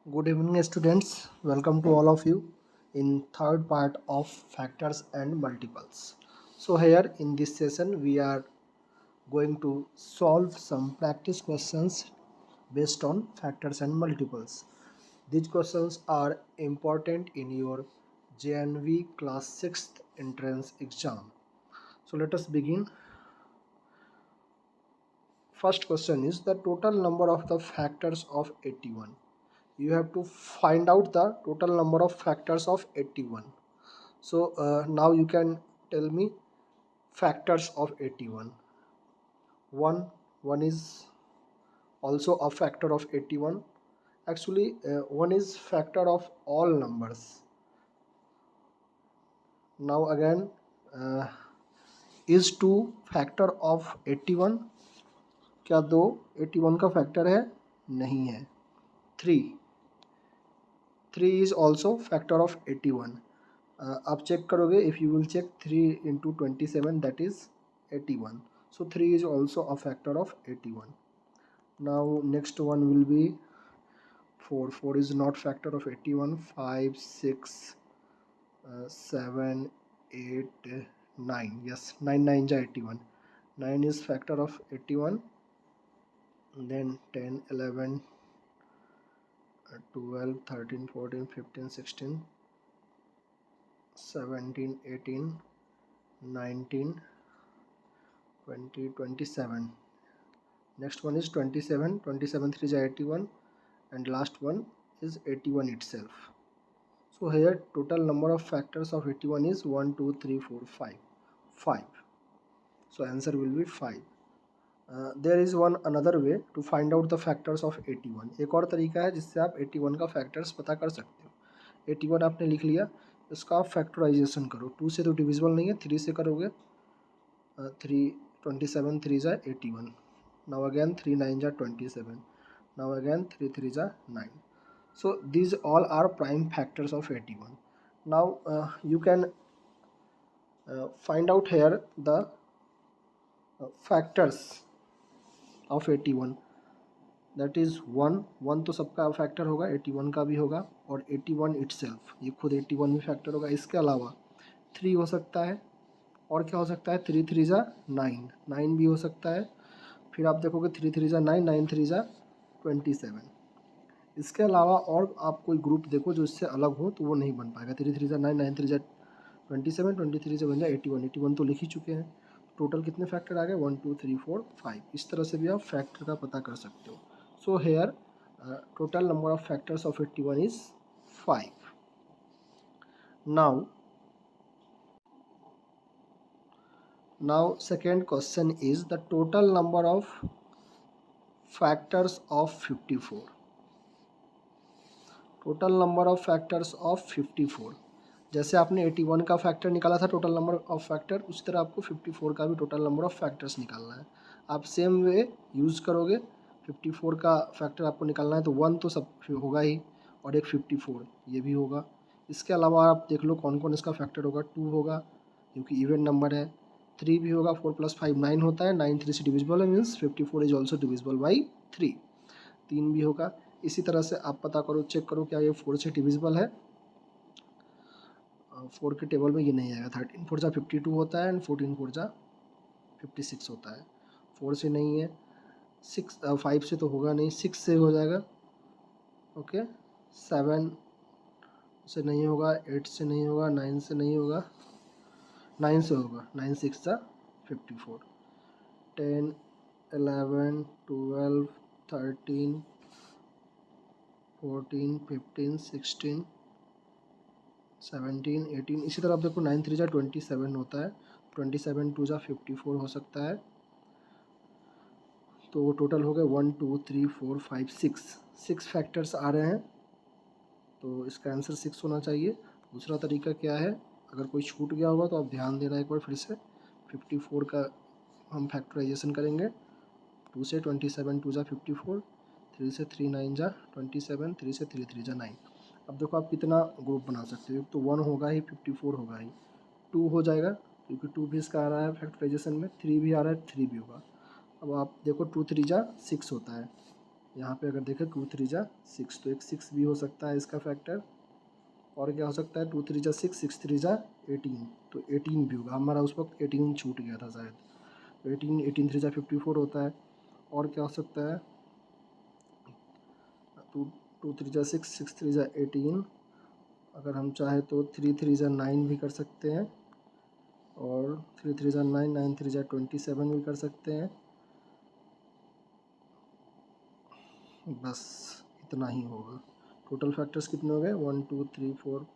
Good evening, students. Welcome to all of you in third part of factors and multiples. So here in this session we are going to solve some practice questions based on factors and multiples. These questions are important in your JNV class 6th entrance exam. So let us begin. First question is the total number of the factors of 81. You have to find out the total number of factors of 81. So now you can tell me factors of 81. 1 is also a factor of 81. Actually 1 is factor of all numbers. Now again uh, is 2 factor of 81? क्या 2 81 का factor है? नहीं है. 3 is also factor of 81. आप check करोगे, if you will check 3 into 27, that is 81. So 3 is also a factor of 81. Now next one will be 4. 4 is not factor of 81. 5, 6, 7, 8, 9. Yes, 9 9 is 81. 9 is factor of 81. Then 10, 11, 12, 13, 14, 15, 16, 17, 18, 19, 20, 27. Next one is 27. 27 3 is 81, and last one is 81 itself. So here total number of factors of 81 is 1 2 3 4 5. 5. So answer will be 5. There is one another way to find out the factors of 81. एक और तरीका है जिससे आप 81 का factors पता कर सकते हो. 81 आपने लिख लिया, इसका आप फैक्टराइजेशन करो. 2 से तो डिविजिबल नहीं है, 3 से करोगे. 3 27 3 is 81. Now again 3 9 are 27. Now again 3 3 is 9. So these all are prime factors of 81. Now you can find out here the factors of 81. That is 1 तो सबका फैक्टर होगा, 81 का भी होगा, और 81 itself, ये खुद 81 भी फैक्टर होगा. इसके अलावा 3 हो सकता है, और क्या हो सकता है? 3 3 जा 9, 9 भी हो सकता है. फिर आप देखोगे 3 3 जा 9, 9 3 जा 27. इसके अलावा और आप कोई ग्रुप देखो जो इससे अलग हो तो वो नहीं बन पाएगा. 3 3 जा 9, 9 3 जा 27, 23 से बन जाए 81. 81 तो लिख ही चुके हैं. टोटल कितने फैक्टर आ गए? 1 2 3 4 5. इस तरह से भी आप फैक्टर का पता कर सकते हो. So here total number of factors of 81 is 5. Now second question is the total number of factors of 54. Total number of factors of 54. जैसे आपने 81 का फैक्टर निकाला था टोटल नंबर ऑफ फैक्टर, उसी तरह आपको 54 का भी टोटल नंबर ऑफ फैक्टर्स निकालना है. आप सेम वे यूज़ करोगे. 54 का फैक्टर आपको निकालना है तो 1 तो सब होगा ही, और एक 54 ये भी होगा. इसके अलावा आप देख लो कौन कौन इसका फैक्टर होगा. 2 होगा क्योंकि इवन नंबर है. 3 भी होगा. 4 + 5 9 होता है. 9 3 से डिविजिबल है, means 54 is also divisible by 3. 3 भी होगा. इसी तरह से आप पता करो, चेक करो क्या ये 4 से डिविजिबल है. 4 के टेबल में ये नहीं आएगा. 13 4 जा 52 होता है, एंड 14 4 जा 56 होता है. 4 से नहीं है. 5 से तो होगा नहीं. 6 से हो जाएगा. ओके. 7 से नहीं होगा. 8 से नहीं होगा. 9 से नहीं होगा. 9 से होगा. 9 6 जा 54. 10 11 12 13 14 15 16 17 18. इसी तरह आप देखो 9 3 जा 27 होता है. 27 2 जा 54 हो सकता है. तो टोटल हो गए 1 2 3 4 5 6 फैक्टर्स आ रहे हैं. तो इसका आंसर 6 होना चाहिए. दूसरा तरीका क्या है, अगर कोई छूट गया होगा तो आप ध्यान देना एक बार फिर से. 54 का हम फैक्टराइजेशन करेंगे. 2 से 27 2 जा 54. 3 से 3 9 जा 27. 3 से 3 3 जा 9. अब देखो आप कितना ग्रुप बना सकते हो. तो 1 होगा ही, 54 होगा ही. 2 हो जाएगा क्योंकि 2 भी इसका आ रहा है फैक्टराइजेशन में. 3 भी आ रहा है, 3 भी होगा. अब आप देखो 2 3 जा 6 होता है. यहाँ पे अगर देखें 2 3 जा 6, तो एक 6 भी हो सकता है इसका फैक्टर। और क्या हो सकता है 2 3 जा 6, 6 3 जा 18, तो 18 भी होगा। हमारा उस वक्त 18 छूट गया था शायद, तो 18 3 जा 54 होता है। और क्या हो सकता है 2 3 जा 6, 6 3 जा 18, अगर हम चाहे तो 3 3 जा 9 भी कर सकते हैं, और 3 3 जा 9, 9 3 जा 27 भी कर सकते हैं। बस इतना ही होगा। टोटल फैक्टर्स कितने हो गए 1 2 3 4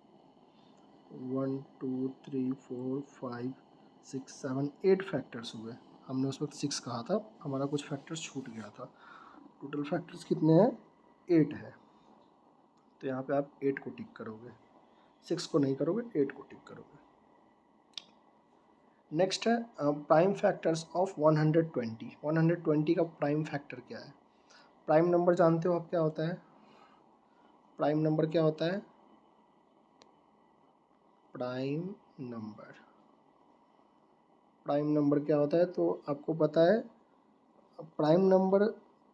1 2 3 4 5 6 7 8 फैक्टर्स हुए। हमने उस वक्त 6 कहा था, हमारा कुछ फैक्टर्स छूट गया था। टोटल फैक्टर्स कितने हैं 8 है, तो यहाँ पे आप 8 को टिक करोगे, 6 को नहीं करोगे, 8 को टिक करोगे। नेक्स्ट है प्राइम फैक्टर्स ऑफ 120। 120 का प्राइम फैक्टर क्या है? प्राइम नंबर जानते हो आप क्या होता है? प्राइम नंबर क्या होता है? प्राइम नंबर, प्राइम नंबर क्या होता है तो आपको पता है, प्राइम नंबर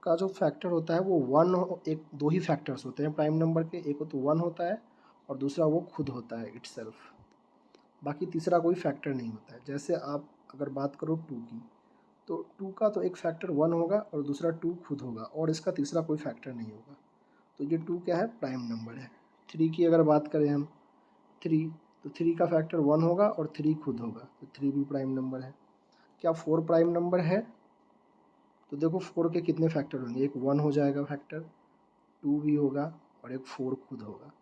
का जो फैक्टर होता है वो वन, एक दो ही फैक्टर्स होते हैं प्राइम नंबर के, एक तो 1 होता है और दूसरा वो खुद होता है इटसेल्फ, बाकी तीसरा कोई फैक्टर नहीं होता है। जैसे आप अगर बात करो 2 की, तो 2 का तो एक फैक्टर 1 होगा और दूसरा 2 खुद होगा, और इसका तीसरा कोई फैक्टर नहीं होगा, तो ये 2 क्या है प्राइम नंबर है। 3 की अगर बात करें हम 3, तो 3 का फैक्टर 1 होगा और 3 खुद होगा, तो 3 भी प्राइम नंबर है। क्या 4 प्राइम नंबर है? तो देखो 4 के कितने फैक्टर होंगे, एक 1 हो जाएगा फैक्टर, 2 भी होगा और एक 4 खुद होगा,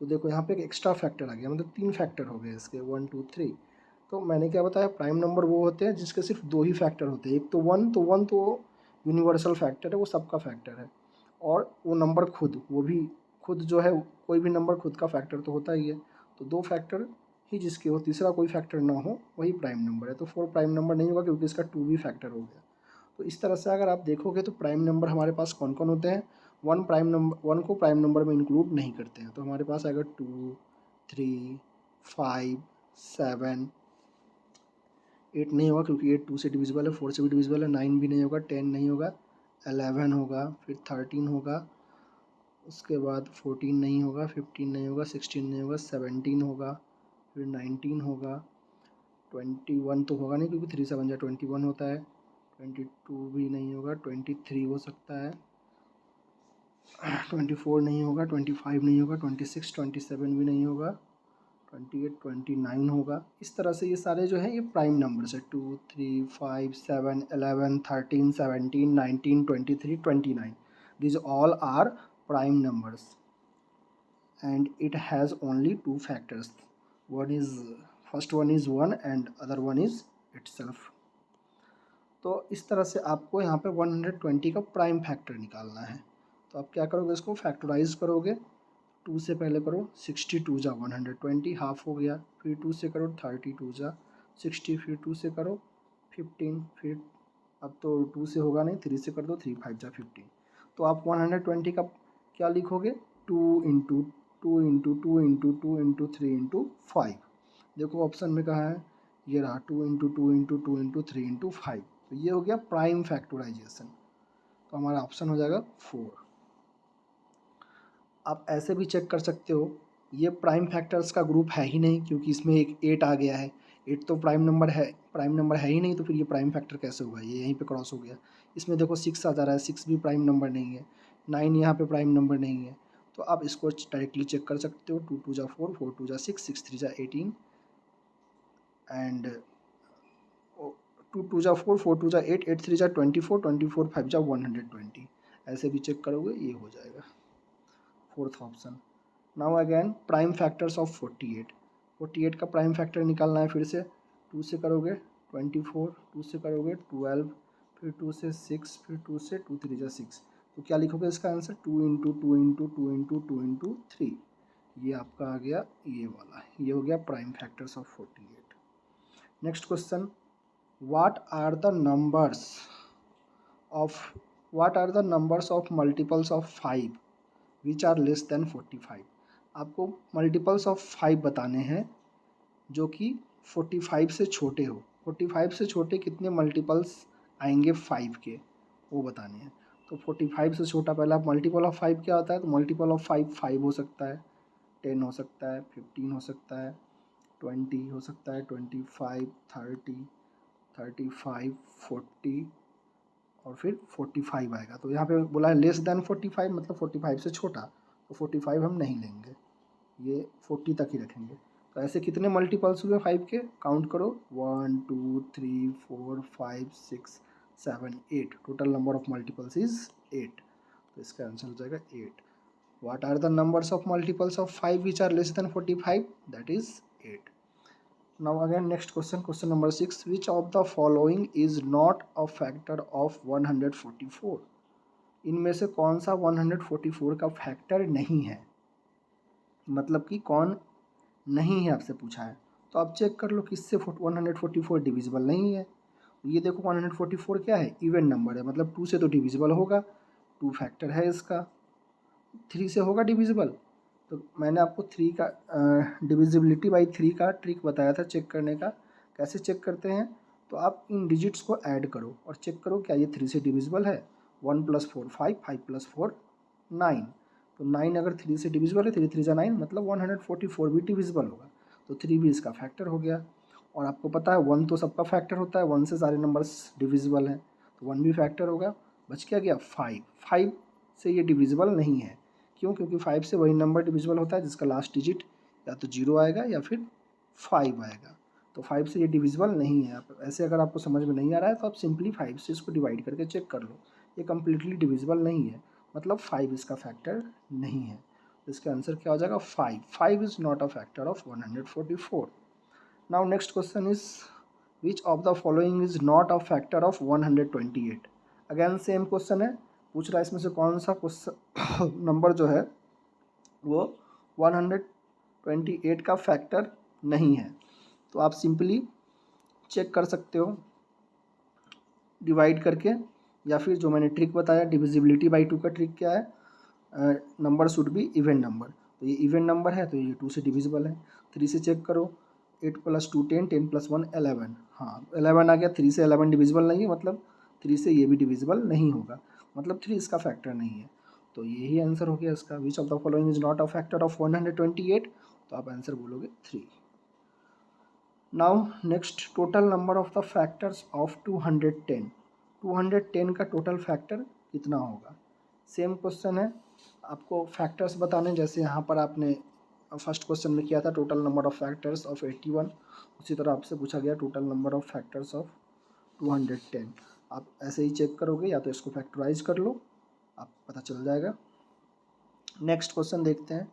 तो देखो यहाँ पे एक एक्स्ट्रा फैक्टर आ गया, मतलब 3 फैक्टर हो गए इसके 1 2 3। तो मैंने क्या बताया, प्राइम नंबर वो होते हैं जिसके सिर्फ 2 ही फैक्टर होते हैं, एक तो 1, तो 1 तो यूनिवर्सल फैक्टर है, वो सबका फैक्टर है, और वो नंबर खुद, वो भी खुद जो है, कोई भी नंबर खुद का फैक्टर तो होता ही है, तो 2 फैक्टर ही जिसके हो, तीसरा कोई फैक्टर ना हो, वही प्राइम नंबर है। तो 4 प्राइम नंबर नहीं होगा क्योंकि इसका 2 भी फैक्टर हो गया। तो इस तरह से अगर आप देखोगे तो प्राइम नंबर हमारे पास कौन कौन होते हैं, 1 प्राइम नंबर, 1 को प्राइम नंबर में इंक्लूड नहीं करते हैं, तो हमारे पास आएगा 2 3 5 7, 8 नहीं होगा क्योंकि 8 2 से डिविजिबल है, 4 से भी डिविजिबल है, 9 भी नहीं होगा, 10 नहीं होगा, 11 होगा, फिर 13 होगा, उसके बाद 14 नहीं होगा, 15 नहीं होगा, 16 नहीं होगा, 17 होगा, फिर 19 होगा, 21 तो होगा नहीं क्योंकि 3 7 जा 21 होता है, 22 भी नहीं होगा, 23 हो सकता है, 24 नहीं होगा, 25 नहीं होगा, 26 27 भी नहीं होगा, 28 29 होगा। इस तरह से ये सारे जो हैं ये प्राइम नंबर्स है, 2 3 5 7 11 13 17 19 23 29, these all are prime numbers and it has only 2 factors, one is, first one is 1 and other one is itself। तो इस तरह से आपको यहाँ पे 120 का प्राइम फैक्टर निकालना है। तो आप क्या करोगे, इसको फैक्टराइज करोगे, 2 से पहले करो 62 जा 120 हाफ हो गया, फिर 2 से करो 32 जा 60, फिर 2 से करो 15, फिर अब तो 2 से होगा नहीं, 3 से कर दो 3 5 जा 15। तो आप 120 का क्या लिखोगे, 2 into 2 into 2 into 2 into 3 into 5। देखो ऑप्शन में कहा है, ये रहा 2 इंटू 2 इंटू 2 इंटू 3 इंटू 5, तो ये हो गया प्राइम फैक्टराइजेशन, तो हमारा ऑप्शन हो जाएगा 4। आप ऐसे भी चेक कर सकते हो, ये प्राइम फैक्टर्स का ग्रुप है ही नहीं क्योंकि इसमें एक 8 आ गया है, 8 तो प्राइम नंबर है, प्राइम नंबर है ही नहीं, तो फिर ये प्राइम फैक्टर कैसे होगा, ये यहीं पे क्रॉस हो गया। इसमें देखो 6 आ जा रहा है, 6 भी प्राइम नंबर नहीं है, 9 यहाँ पे प्राइम नंबर नहीं है, तो आप इसको डायरेक्टली चेक कर सकते हो, 2 2 जा 4, 4 2 जा 6, 6 3 जा 18 एंड 2 2 जा 4, 4 2 जा 8, 8 3 जा 24, 24 5 जा 120, ऐसे भी चेक करोगे ये हो जाएगा, fourth option. Now again prime factors of 48, 48 का प्राइम फैक्टर निकालना है, फिर से 2 से करोगे 24, 2 से करोगे 12, फिर 2 से 6, फिर 2 से 2 3 जा 6, तो क्या लिखोगे इसका answer, 2 into 2 into 2 into 2 into 3, ये आपका आ गया ये वाला, ये हो गया prime factors of 48। Next question, what are the numbers of what are the numbers of multiples of 5 which are less than 45। आपको मल्टीपल्स ऑफ 5 बताने हैं जो कि 45 से छोटे हो, 45 से छोटे कितने मल्टीपल्स आएंगे 5 के, वो बताने हैं। तो 45 से छोटा पहला मल्टीपल ऑफ 5 क्या होता है, तो मल्टीपल ऑफ 5 5 हो सकता है, 10 हो सकता है, 15 हो सकता है, 20 हो सकता है, 25, 30, 35, 40 और फिर 45 आएगा। तो यहाँ पे बोला है लेस देन 45, मतलब 45 से छोटा, तो 45 हम नहीं लेंगे, ये 40 तक ही रखेंगे। तो ऐसे कितने मल्टीपल्स हुए 5 के, काउंट करो, 1 2 3 4 5 6 7 8, total number of multiples is 8। तो इसका आंसर हो जाएगा 8। What are the numbers of multiples of 5 which are less than 45, that is 8। Now again next question, question number 6, which of the following is not a factor of 144? इनमें से कौन सा 144 का factor नहीं है, मतलब कि कौन नहीं है आपसे पूछा है। तो आप चेक कर लो किससे 144 डिविजिबल नहीं है। ये देखो 144 क्या है, इवन नंबर है, मतलब 2 से तो डिविजिबल होगा, 2 फैक्टर है इसका, 3 से होगा डिविजिबल। तो मैंने आपको 3 का डिविजिबिलिटी बाई 3 का ट्रिक बताया था चेक करने का। कैसे चेक करते हैं, तो आप इन डिजिट्स को ऐड करो और चेक करो क्या ये 3 से डिविजिबल है। 1 + 4 5, 5 + 4 9, तो 9 अगर 3 से डिविजिबल है, 3 3 जा 9, मतलब 144 भी डिविजिबल होगा, तो 3 भी इसका फैक्टर हो गया। और आपको पता है 1 तो सबका फैक्टर होता है, 1 से सारे नंबर्स डिविजिबल हैं, तो 1 भी फैक्टर होगा। बच क्या गया 5, 5 से ये डिविजिबल नहीं है। क्यों, क्योंकि 5 से वही नंबर डिविजिबल होता है जिसका लास्ट डिजिट या तो 0 आएगा या फिर 5 आएगा, तो 5 से ये डिविजिबल नहीं है। आप ऐसे अगर आपको समझ में नहीं आ रहा है तो आप सिंपली 5 से इसको डिवाइड करके चेक कर लो, ये कम्प्लीटली डिविजिबल नहीं है, मतलब 5 इसका फैक्टर नहीं है। तो इसका आंसर क्या हो जाएगा 5, 5 is not a factor of 144। Now next question is which of the following is not a factor of 128। Again same question है, पूछ रहा है इसमें से कौन सा क्वेश्चन नंबर जो है वो 128 का फैक्टर नहीं है। तो आप सिंपली चेक कर सकते हो डिवाइड करके, या फिर जो मैंने ट्रिक बताया डिविजिबिलिटी बाई 2 का ट्रिक क्या है, number should be even number, तो ये इवन नंबर है तो ये 2 से डिविजिबल है। 3 से चेक करो, 8 + 2 10, 10 + 1 11, हाँ 11 आ गया। 3 से 11 डिविजिबल नहीं है, मतलब 3 से ये भी डिविजिबल नहीं होगा, मतलब 3 इसका फैक्टर नहीं है। तो यही आंसर हो गया इसका, which of the following is not a factor of 128, तो आप आंसर बोलोगे 3। Now next, total number of the factors of 210। 210 का टोटल फैक्टर कितना होगा। सेम क्वेश्चन है, आपको फैक्टर्स बताने, जैसे यहाँ पर आपने फर्स्ट क्वेश्चन में किया था total number of factors of 81, उसी तरह आपसे पूछा गया total number of factors of 210। आप ऐसे ही चेक करोगे, या तो इसको फैक्टराइज कर लो, आप पता चल जाएगा। नेक्स्ट क्वेश्चन देखते हैं,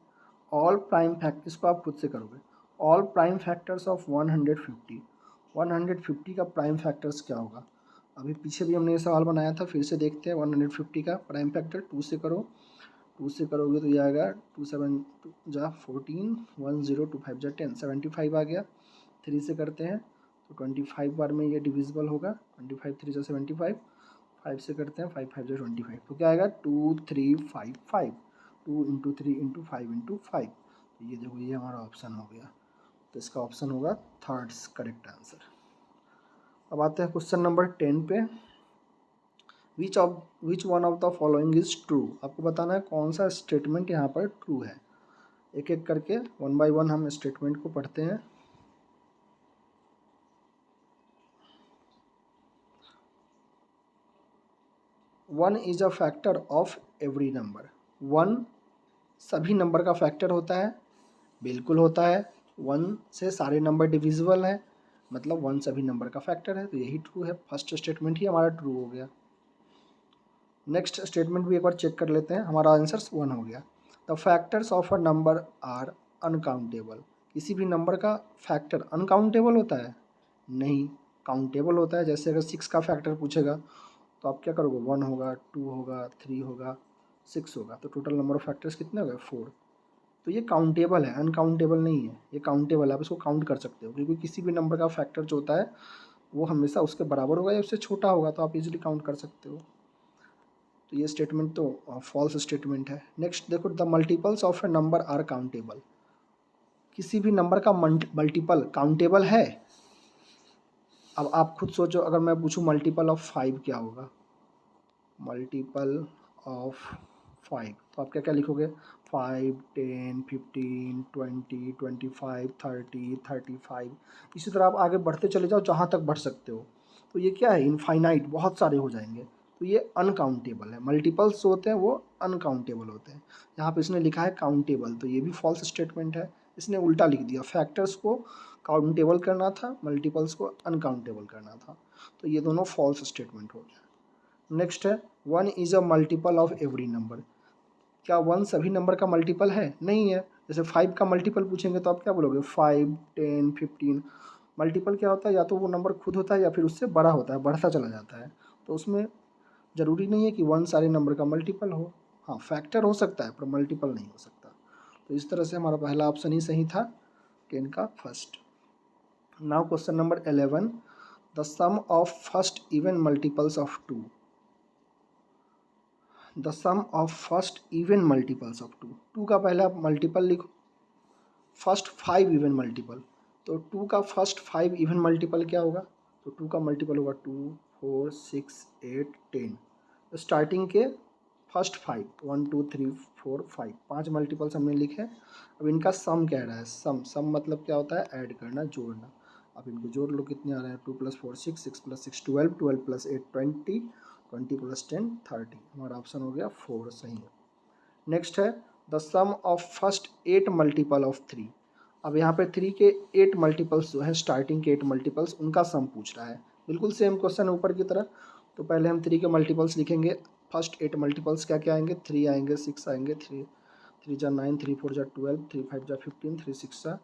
ऑल प्राइम फैक्ट, इसको आप खुद से करोगे, ऑल प्राइम फैक्टर्स ऑफ 150। 150 का प्राइम फैक्टर्स क्या होगा। अभी पीछे भी हमने ये सवाल बनाया था, फिर से देखते हैं 150 का प्राइम फैक्टर। 2 से करो, 2 से करोगे तो ये आएगा 2 7 जा 14, 1 0 2 5 जा 10, 75 आ गया। 3 से करते हैं तो 25 बार में ये डिविजिबल होगा, 25 3 जा 75। 5 से करते हैं 5 5 जा 25, तो क्या आएगा 2 3 5 5, 2 × 3 × 5 × 5। तो ये देखो ये हमारा ऑप्शन हो गया, तो इसका ऑप्शन होगा थर्ड करेक्ट आंसर। अब आते हैं क्वेश्चन नंबर 10 पे, which one of the following is true. आपको बताना है कौन सा स्टेटमेंट यहाँ पर ट्रू है। एक एक करके 1 बाय 1 हम स्टेटमेंट को पढ़ते हैं। One is a factor of every number. 1 सभी नंबर का फैक्टर होता है, बिल्कुल होता है। 1 से सारे नंबर डिविजिबल है, मतलब 1 सभी नंबर का फैक्टर है, तो यही ट्रू है। फर्स्ट स्टेटमेंट ही हमारा ट्रू हो गया। नेक्स्ट स्टेटमेंट भी एक बार चेक कर लेते हैं, हमारा आंसर 1 हो गया। The factors of a number are uncountable. किसी भी नंबर का फैक्टर अनकाउंटेबल होता है, नहीं, काउंटेबल होता है। जैसे अगर 6 का फैक्टर पूछेगा तो आप क्या करोगे, 1 होगा, 2 होगा, 3 होगा, 6 होगा, तो टोटल नंबर ऑफ फैक्टर्स कितने हो गए 4। तो ये काउंटेबल है, अनकाउंटेबल नहीं है, ये काउंटेबल है, आप इसको काउंट कर सकते हो, क्योंकि किसी भी नंबर का फैक्टर जो होता है वो हमेशा उसके बराबर होगा या उससे छोटा होगा, तो आप इजीली काउंट कर सकते हो। तो ये स्टेटमेंट तो फॉल्स स्टेटमेंट है। नेक्स्ट देखो, the multiples of a number are countable. किसी भी नंबर का मल्टीपल काउंटेबल है। अब आप खुद सोचो, अगर मैं पूछूं मल्टीपल ऑफ 5 क्या होगा, मल्टीपल ऑफ 5, तो आप क्या क्या लिखोगे, 5, 10, 15, 20, 25, 30, 35। इसी तरह आप आगे बढ़ते चले जाओ जहाँ तक बढ़ सकते हो। तो ये क्या है, इनफाइनाइट, बहुत सारे हो जाएंगे, तो ये अनकाउंटेबल है। मल्टीपल्स होते हैं वो अनकाउंटेबल होते हैं। यहाँ पे इसने लिखा है काउंटेबल, तो ये भी फॉल्स स्टेटमेंट है, इसने उल्टा लिख दिया। फैक्टर्स को काउंटेबल करना था, मल्टीपल्स को अनकाउंटेबल करना था, तो ये दोनों फॉल्स स्टेटमेंट हो गया। नेक्स्ट है, 1 is a multiple of every number. क्या 1 सभी नंबर का मल्टीपल है? नहीं है। जैसे 5 का मल्टीपल पूछेंगे तो आप क्या बोलोगे, 5, 10, 15। मल्टीपल क्या होता है, या तो वो नंबर खुद होता है या फिर उससे बड़ा होता है, बढ़ता चला जाता है। तो उसमें ज़रूरी नहीं है कि 1 सारे नंबर का मल्टीपल हो। हाँ, फैक्टर हो सकता है पर मल्टीपल नहीं हो सकता। तो इस तरह से हमारा पहला ऑप्शन ही सही था, 10 का first. Now question number 11, the sum of first even multiples of 2। The sum of first even multiples of 2, 2 का पहले आप मल्टीपल लिखो, फर्स्ट 5 इवन मल्टीपल। तो 2 का फर्स्ट 5 इवन मल्टीपल क्या होगा, तो 2 का मल्टीपल होगा 2, 4, 6, 8, 10। स्टार्टिंग के फर्स्ट 5, 1, 2, 3, 4, 5, 5 मल्टीपल्स हमने लिखे। अब इनका सम कह रहा है, सम मतलब क्या होता है, ऐड करना, जोड़ना। अब इनको जोड़ लो, कितने आ रहे हैं, 2 + 4 6, 6 + 6 12, 12 + 8 20, 20 + 10 30। हमारा ऑप्शन हो गया 4 सही है। नेक्स्ट है, the sum of first 8 multiple of 3। अब यहाँ पे 3 के 8 मल्टीपल्स जो है, स्टार्टिंग के 8 मल्टीपल्स, उनका सम पूछ रहा है। बिल्कुल सेम क्वेश्चन ऊपर की तरह। तो पहले हम 3 के मल्टीपल्स लिखेंगे। फर्स्ट 8 मल्टीपल्स क्या क्या आएंगे, 3 आएंगे, 6 आएंगे, 3 3 जा 9, 3 4 जा 12, 3 5 जा 15, 3 6 जा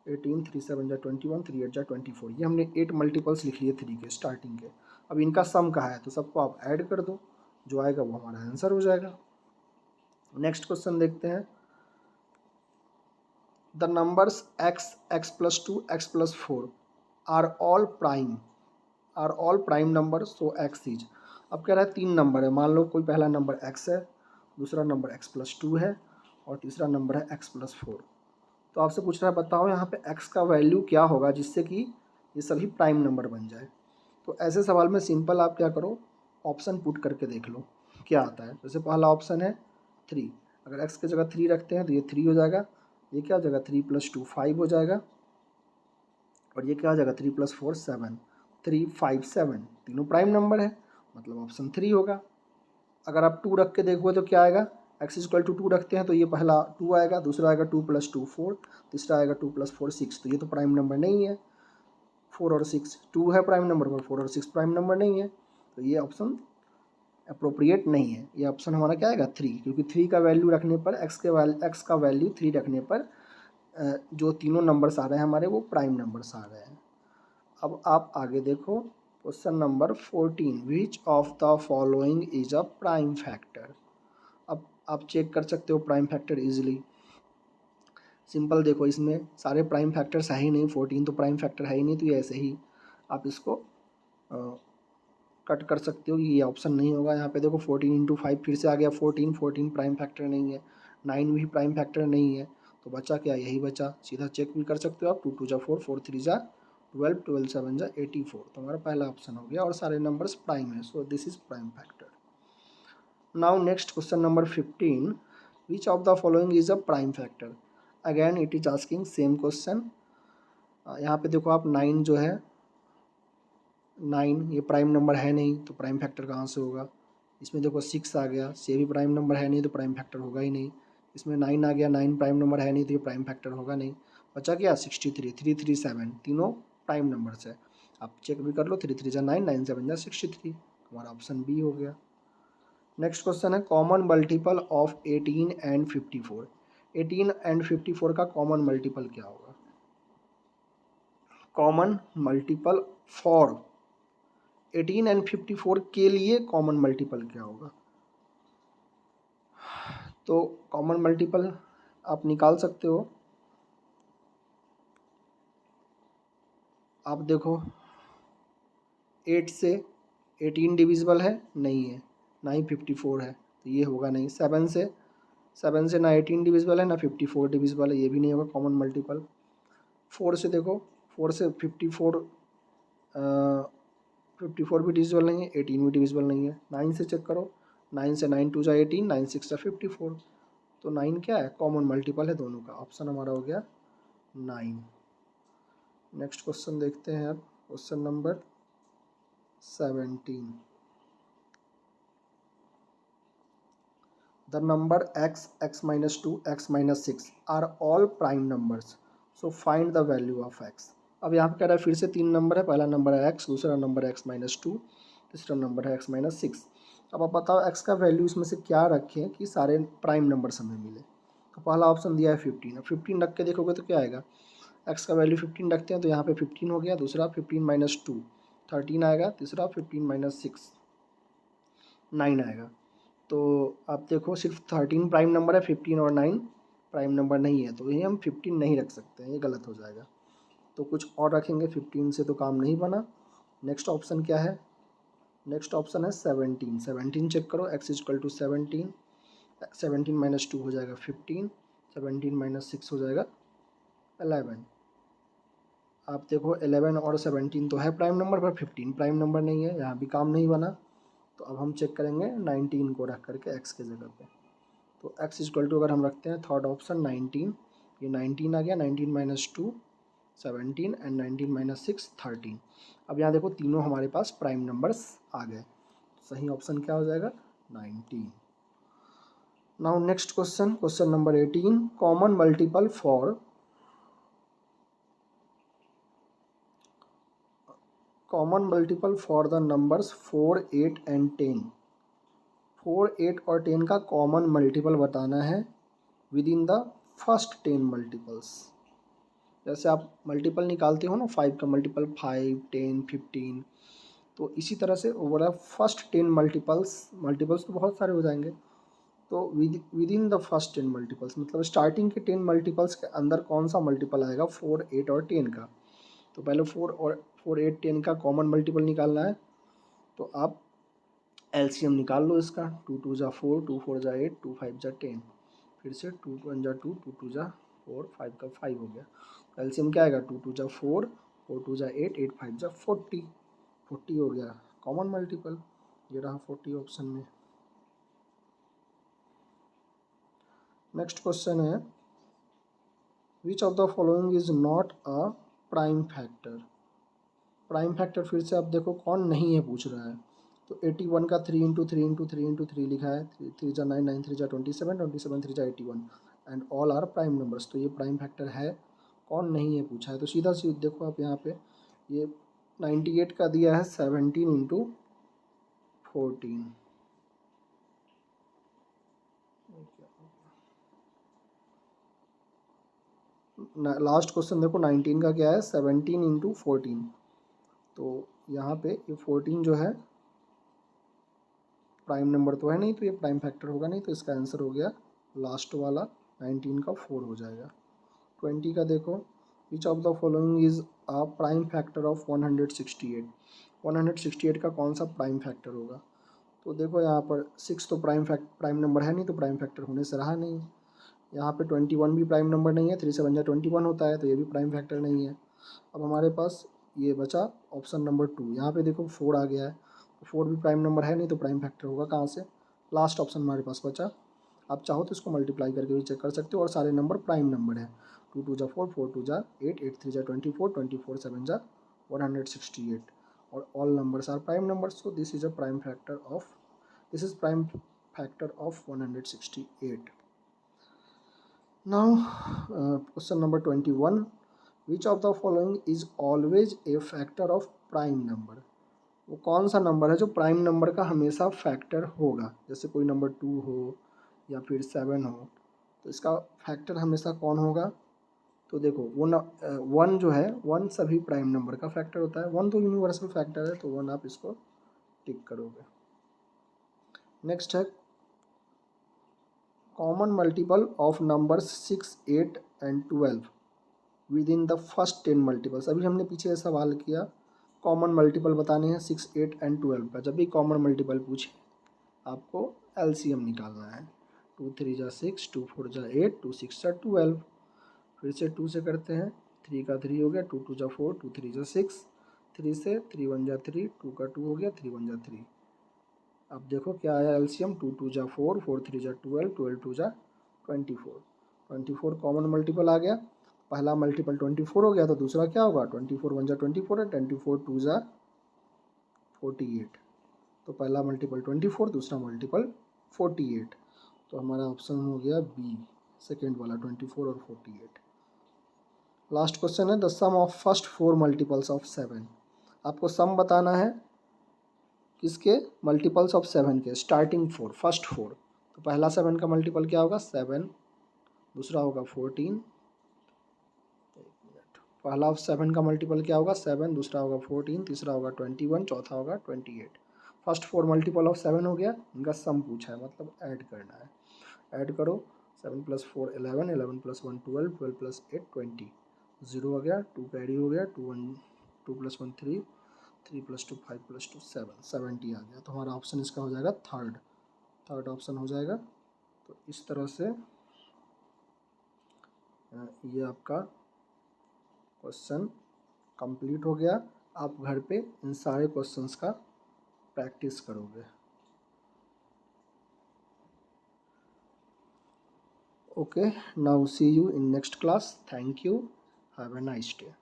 18, 3 7 जा 21, 3 8 जा 24। ये हमने 8 मल्टीपल्स लिख लिए 3 के स्टार्टिंग के। अब इनका सम कहा है तो सबको आप ऐड कर दो, जो आएगा वो हमारा आंसर हो जाएगा। नेक्स्ट क्वेश्चन देखते हैं, the numbers x, x + 2, x + 4 are all prime number, so x is. अब कह रहा है 3 नंबर है, मान लो कोई पहला नंबर x है, दूसरा नंबर x + 2 है और तीसरा नंबर है x + 4। तो आपसे पूछ रहा है बताओ यहाँ पे x का वैल्यू क्या होगा जिससे कि ये सभी प्राइम नंबर बन जाए। तो ऐसे सवाल में सिंपल आप क्या करो, ऑप्शन पुट करके देख लो क्या आता है। जैसे पहला ऑप्शन है 3, अगर x की जगह 3 रखते हैं तो ये 3 हो जाएगा। ये क्या हो जाएगा, 3 + 2 5 हो जाएगा, और ये क्या हो जाएगा, 3 + 4 7, 3 5 7, तीनों प्राइम नंबर है, मतलब ऑप्शन 3 होगा। अगर आप 2 रख के देखोगे तो क्या आएगा, x = 2 रखते हैं तो ये पहला 2 आएगा, दूसरा आएगा 2 + 2 4, तीसरा आएगा 2 + 4 6। तो ये तो प्राइम नंबर नहीं है, 4 और 6, 2 है प्राइम नंबर पर, 4 और 6 प्राइम नंबर नहीं है, तो ये ऑप्शन अप्रोप्रिएट नहीं है। ये ऑप्शन हमारा क्या आएगा, 3, क्योंकि 3 का वैल्यू रखने पर x का वैल्यू 3 रखने पर जो तीनों नंबर्स आ रहे हैं हमारे वो प्राइम नंबर्स आ रहे हैं। अब आप आगे देखो, question number 14, which of the following is a prime factor. अब आप चेक कर सकते हो प्राइम फैक्टर इजीली। सिंपल देखो, इसमें सारे प्राइम फैक्टर्स है ही नहीं, 14 तो प्राइम फैक्टर है ही नहीं, तो ये ऐसे ही आप इसको कट कर सकते हो, ये ऑप्शन नहीं होगा। यहाँ पे देखो 14 × 5 फिर से आ गया 14, 14 प्राइम फैक्टर नहीं है, 9 भी प्राइम फैक्टर नहीं है, तो बचा क्या, यही बचा। सीधा चेक भी कर सकते हो आप, 2 2 जा 4, 4 3 जा 12, 12 7 जा 84। तो हमारा पहला ऑप्शन हो गया और सारे नंबर्स प्राइम है, सो this is prime factor. Now next question number 15, which of the following is a prime factor. Again it is asking same question. यहाँ पे देखो आप 9 जो है, 9 ये प्राइम नंबर है नहीं, तो प्राइम फैक्टर कहाँ से होगा। इसमें देखो 6 आ गया, ये भी प्राइम नंबर है नहीं, तो प्राइम फैक्टर होगा ही नहीं। इसमें 9 आ गया, 9 प्राइम नंबर है नहीं, तो ये प्राइम फैक्टर होगा नहीं। बचा क्या, 63, 3 3 7, तीनों प्राइम नंबर्स है। आप चेक भी कर लो, 3 3 जा 9, 9 7 जा 63, हमारा ऑप्शन बी हो गया। नेक्स्ट क्वेश्चन है, common multiple of 18 and 54। 18 and 54 का कॉमन मल्टीपल क्या होगा, कॉमन मल्टीपल फॉर 18 एंड 54 के लिए कॉमन मल्टीपल क्या होगा। तो कॉमन मल्टीपल आप निकाल सकते हो। आप देखो 8 से 18 डिविजिबल है, नहीं है, ना ही 54 है, तो ये होगा नहीं। 7 से ना 18 डिविजिबल है, ना 54 डिविजिबल है, ये भी नहीं होगा कॉमन मल्टीपल। 4 से देखो, 4 से 54 54 भी डिविजिबल नहीं है, 18 भी डिविजिबल नहीं है। 9 से चेक करो, 9 से 9 2 जा 18, 9 6 जा 54, तो 9 क्या है, कॉमन मल्टीपल है दोनों का। ऑप्शन हमारा हो गया 9। नेक्स्ट क्वेश्चन देखते हैं अब, question number 17। The number x, x minus 2, x minus 6 are all prime numbers. So find the value of x. अब यहाँ पे कह रहा है फिर से 3 नंबर है, पहला नंबर है x, दूसरा नंबर है x minus 2, तीसरा नंबर है x minus 6। अब आप बताओ x का वैल्यू इसमें से क्या रखें कि सारे प्राइम नंबर हमें मिले। तो पहला ऑप्शन दिया है 15। अब 15 रख के देखोगे तो क्या आएगा, x का वैल्यू 15 रखते हैं तो यहाँ पे 15 हो गया, दूसरा 15 minus 2 13 आएगा, तीसरा 15 minus 6 9 आएगा। तो आप देखो सिर्फ 13 प्राइम नंबर है, 15 और 9 प्राइम नंबर नहीं है, तो ये हम 15 नहीं रख सकते हैं, ये गलत हो जाएगा। तो कुछ और रखेंगे, 15 से तो काम नहीं बना। नेक्स्ट ऑप्शन क्या है, नेक्स्ट ऑप्शन है 17। 17 चेक करो, x इक्वल टू 17, 17 माइनस 2 हो जाएगा 15, 17 माइनस 6 हो जाएगा 11। आप देखो 11 और 17 तो है प्राइम नंबर, पर 15 प्राइम नंबर नहीं है, यहाँ भी काम नहीं बना। तो अब हम चेक करेंगे 19 को रख करके x के जगह पे। तो x इक्वल टू अगर हम रखते हैं थर्ड ऑप्शन 19, ये 19 आ गया, 19 माइनस 2 17 एंड 19 माइनस 6 13। अब यहाँ देखो तीनों हमारे पास प्राइम नंबर्स आ गए, सही ऑप्शन क्या हो जाएगा 19। Now next question, question number 18। Common multiple for the numbers 4 8 and 10। 4 8 और 10 का कॉमन मल्टीपल बताना है with in the first 10 multiples. जैसे आप मल्टीपल निकालते हो ना, 5 का मल्टीपल 5 10 15, तो इसी तरह से ओवरऑल फर्स्ट 10 मल्टीपल्स तो बहुत सारे हो जाएंगे। तो with in the first 10 multiples मतलब स्टार्टिंग के 10 मल्टीपल्स के अंदर कौन सा मल्टीपल आएगा 4 8 और 10 का। तो पहले 4 8 10 का कॉमन मल्टीपल निकालना है। तो आप एलसीएम निकाल लो इसका, 2 2 जा 4, 2 4 जा 8, 2 5 जा 10, फिर से 2 1 जा 2, 2 2 जा 4, 5 का 5 हो गया। एलसीएम क्या आएगा, 2 2 जा 4, 4 2 जा 8, 8 5 जा 40, 40 हो गया कॉमन मल्टीपल, ये रहा 40 ऑप्शन में। नेक्स्ट क्वेश्चन है, which of the following is not a prime factor. Prime factor फिर से आप देखो कौन नहीं है पूछ रहा है। तो 81 का 3 इंटू 3 इंटू 3 इंटू 3 लिखा है, 3 जा 9, 9 3 जा 27, 27 3 जा 81 and all are prime numbers. तो ये प्राइम फैक्टर है, कौन नहीं है पूछा है। तो सीधा देखो आप यहाँ पे, ये 98 का दिया है 17 इंटू 14, लास्ट क्वेश्चन देखो 19 का क्या है 17 इंटू 14। तो यहाँ पे ये 14 जो है प्राइम नंबर तो है नहीं, तो ये प्राइम फैक्टर होगा नहीं, तो इसका आंसर हो गया लास्ट वाला 19 का 4 हो जाएगा। 20 का देखो, which of the following is a prime factor of 168। 168 का कौन सा प्राइम फैक्टर होगा। तो देखो यहाँ पर 6 तो प्राइम नंबर है नहीं, तो प्राइम फैक्टर होने से रहा नहीं। यहाँ पे 21 भी प्राइम नंबर नहीं है, 3 से 1 जा 21 होता है, तो ये भी प्राइम फैक्टर नहीं है। अब हमारे पास ये बचा ऑप्शन नंबर 2, यहाँ पे देखो 4 आ गया है, तो 4 भी प्राइम नंबर है नहीं, तो प्राइम फैक्टर होगा कहाँ से। लास्ट ऑप्शन हमारे पास बचा, आप चाहो तो इसको मल्टीप्लाई करके भी चेक कर सकते हो, और सारे नंबर प्राइम नंबर है। 2 2 जा 4, 4 2 जा 8, 8 3 जा 24, 24 7 जा 168, और all numbers are prime numbers. So this is a prime factor of, this is prime factor of 168। Now, question number 21. Which of the following is always a factor of prime number? वो कौन सा number है जो prime number का हमेशा factor होगा। जैसे कोई नंबर 2 हो या फिर 7 हो, तो इसका फैक्टर हमेशा कौन होगा। तो देखो वो 1 जो है, 1 सभी प्राइम नंबर का फैक्टर होता है, 1 तो यूनिवर्सल फैक्टर है, तो 1 आप इसको टिक करोगे। नेक्स्ट है common multiple of numbers 6 8 and 12 with in the first 10 multiples. अभी हमने पीछे सवाल किया कॉमन मल्टीपल बताने हैं 6 8 एंड 12 का। जब भी कॉमन मल्टीपल पूछे आपको एलसीएम निकालना है। 2 3 जा 6, 2 4 जा 8, 2 6 जा 12। फिर से 2 से करते हैं, 3 का 3 हो गया, 2 2 जा 4, 2 3 जा 6, 3 से, 3 1 जा 3, 2 का 2 हो गया, 3 1 जा 3। अब देखो क्या आया एलसीएम, 2 2 जा 4, 4 3 जा 12, 12 2 जा 24, 24 कॉमन मल्टीपल आ गया। पहला मल्टीपल 24 हो गया तो दूसरा क्या होगा, 24 1 जा 24 है, 24 2 जा 48। तो पहला मल्टीपल 24, दूसरा मल्टीपल 48। तो हमारा ऑप्शन हो गया बी, सेकेंड वाला 24 और 48। लास्ट क्वेश्चन है the sum of first 4 multiples of 7। आपको सम बताना है किसके, मल्टीपल्स ऑफ 7 के, स्टार्टिंग 4, फर्स्ट 4। तो पहला 7 का मल्टीपल क्या होगा, 7, दूसरा होगा 14, पहला 7 का मल्टीपल क्या होगा, 7, दूसरा होगा 14, तीसरा होगा 21, चौथा होगा 28। फर्स्ट 4 मल्टीपल ऑफ 7 हो गया, इनका सम पूछा है, मतलब ऐड करना है। ऐड करो, 7 + 4 11, 11 + 1 12, 12 + 8 20, 0 आ गया, 2 कैरी हो गया, 2 + 1 3, 3 + 2 5 + 2 7, 70 आ गया। तो हमारा ऑप्शन इसका हो जाएगा थर्ड ऑप्शन हो जाएगा। तो इस तरह से ये आपका क्वेश्चन कंप्लीट हो गया। आप घर पे इन सारे क्वेश्चंस का प्रैक्टिस करोगे। Okay, now see you in next class. Thank you. Have a nice day.